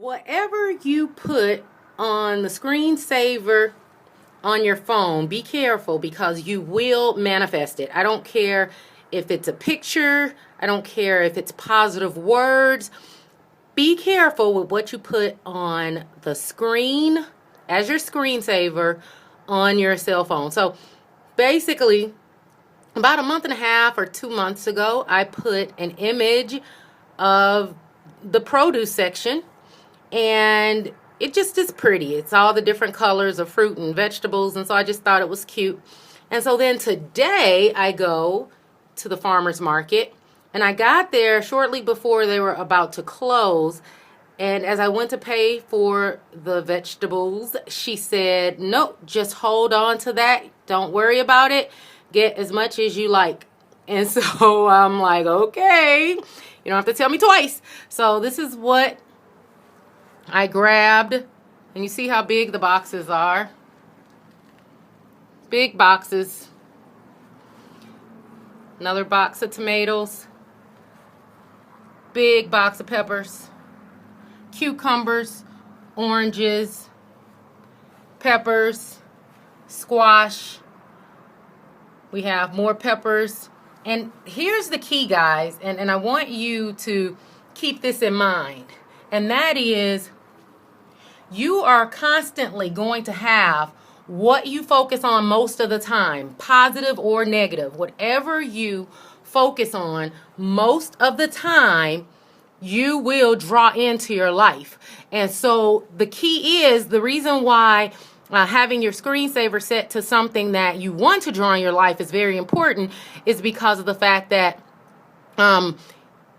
Whatever you put on the screensaver on your phone, be careful because you will manifest it. I don't care if it's a picture. I don't care if it's positive words. Be careful with what you put on the screen as your screensaver on your cell phone. So basically, about a month and a half or 2 months ago, I put an image of the produce section, and it just is pretty. It's all the different colors of fruit and vegetables, and so I just thought it was cute. And so then today I go to the farmer's market, and I got there shortly before they were about to close. And as I went to pay for the vegetables, she said, "Nope, just hold on to that. Don't worry about it. Get as much as you like." And so I'm like, okay, you don't have to tell me twice. So this is what I grabbed. And you see how big the boxes are. Big boxes. Another box of tomatoes. Big box of peppers. Cucumbers, oranges, peppers, squash. We have more peppers. And here's the key, guys, and I want you to keep this in mind. And that is, you are constantly going to have what you focus on most of the time, positive or negative. Whatever you focus on most of the time, you will draw into your life. And so the key is, the reason why having your screensaver set to something that you want to draw in your life is very important, is because of the fact that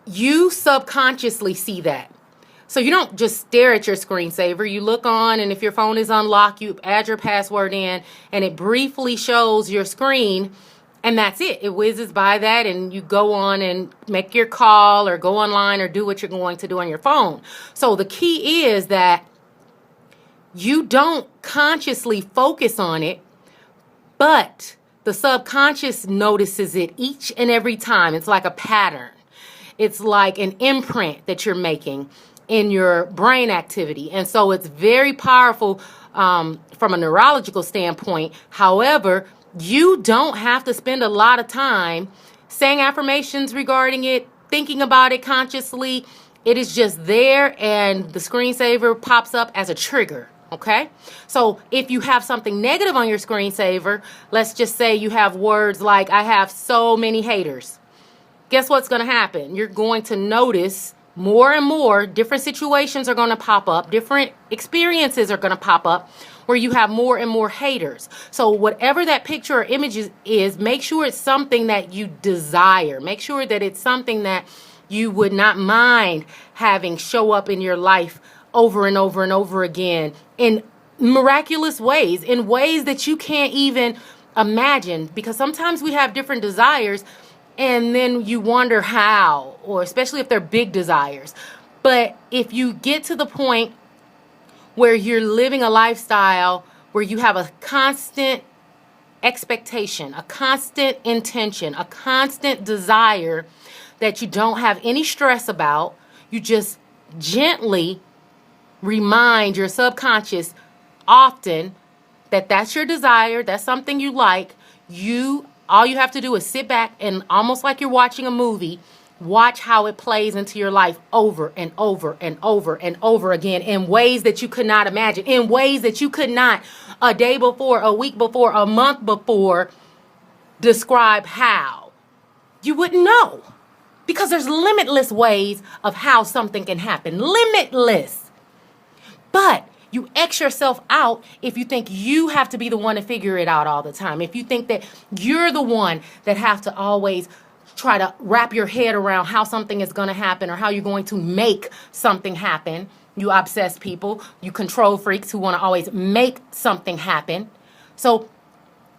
you subconsciously see that. So you don't just stare at your screensaver. You look on, and if your phone is unlocked, you add your password in, and it briefly shows your screen, and that's it. It whizzes by that, and you go on and make your call or go online or do what you're going to do on your phone. So the key is that you don't consciously focus on it, but the subconscious notices it each and every time. It's like a pattern. It's like an imprint that you're making in your brain activity. And so it's very powerful from a neurological standpoint. However, you don't have to spend a lot of time saying affirmations regarding it, thinking about it consciously. It is just there, and the screensaver pops up as a trigger. Okay? So if you have something negative on your screensaver, let's just say you have words like, "I have so many haters." Guess what's going to happen? You're going to notice more and more different situations are going to pop up, different experiences are going to pop up where you have more and more haters. So whatever that picture or image is, make sure it's something that you desire. Make sure that it's something that you would not mind having show up in your life over and over and over again in miraculous ways, in ways that you can't even imagine. Because sometimes we have different desires, and then you wonder how, or especially if they're big desires. But if you get to the point where you're living a lifestyle where you have a constant expectation, a constant intention, a constant desire that you don't have any stress about, you just gently remind your subconscious often that that's your desire, that's something you like. All you have to do is sit back and, almost like you're watching a movie, watch how it plays into your life over and over and over and over again in ways that you could not imagine, in ways that you could not a day before, a week before, a month before describe how. You wouldn't know, because there's limitless ways of how something can happen. Limitless. But you X yourself out if you think you have to be the one to figure it out all the time. If you think that you're the one that have to always try to wrap your head around how something is going to happen or how you're going to make something happen. You obsessed people, you control freaks who want to always make something happen. So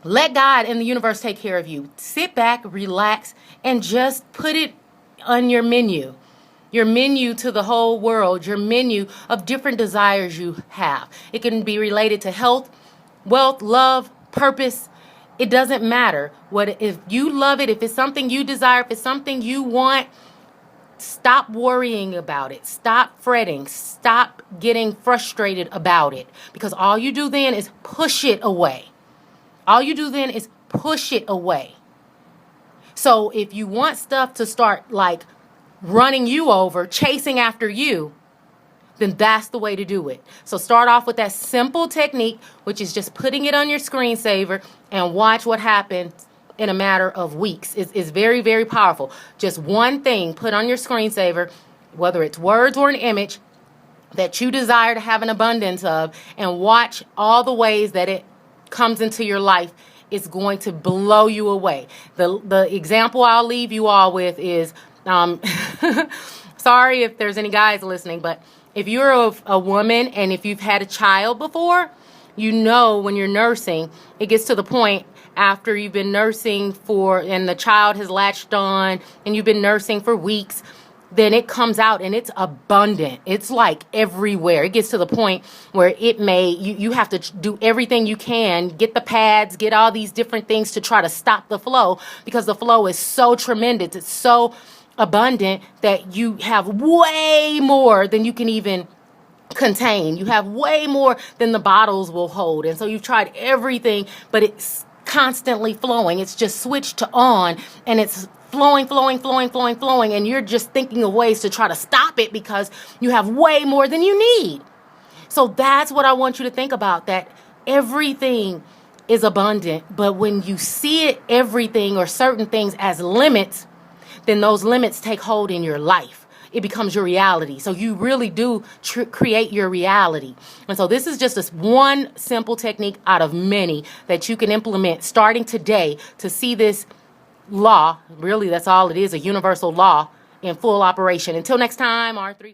let God and the universe take care of you. Sit back, relax, and just put it on your menu. Your menu to the whole world, your menu of different desires you have. It can be related to health, wealth, love, purpose. It doesn't matter. If you love it, if it's something you desire, if it's something you want, Stop worrying about it. Stop fretting. Stop getting frustrated about it. Because all you do then is push it away. All you do then is push it away. So if you want stuff to start like running you over, chasing after you, then that's the way to do it. So start off with that simple technique, which is just putting it on your screensaver, and watch what happens in a matter of weeks. It's very, very powerful. Just one thing put on your screensaver, whether it's words or an image that you desire to have an abundance of, and watch all the ways that it comes into your life. It's going to blow you away. The example I'll leave you all with is, sorry if there's any guys listening, but if you're a woman and if you've had a child before, you know when you're nursing, it gets to the point after you've been nursing and the child has latched on and you've been nursing for weeks, then it comes out and it's abundant. It's like everywhere. It gets to the point where you have to do everything you can, get the pads, get all these different things to try to stop the flow, because the flow is so tremendous. It's so abundant that you have way more than you can even contain. You have way more than the bottles will hold. And so you've tried everything, but it's constantly flowing. It's just switched to on, and it's flowing, and you're just thinking of ways to try to stop it because you have way more than you need. So that's what I want you to think about, that everything is abundant, but when you see everything or certain things as limits, then those limits take hold in your life. It becomes your reality. So you really do create your reality. And so this is just one simple technique out of many that you can implement starting today to see this law. Really, that's all it is, a universal law in full operation. Until next time, R3.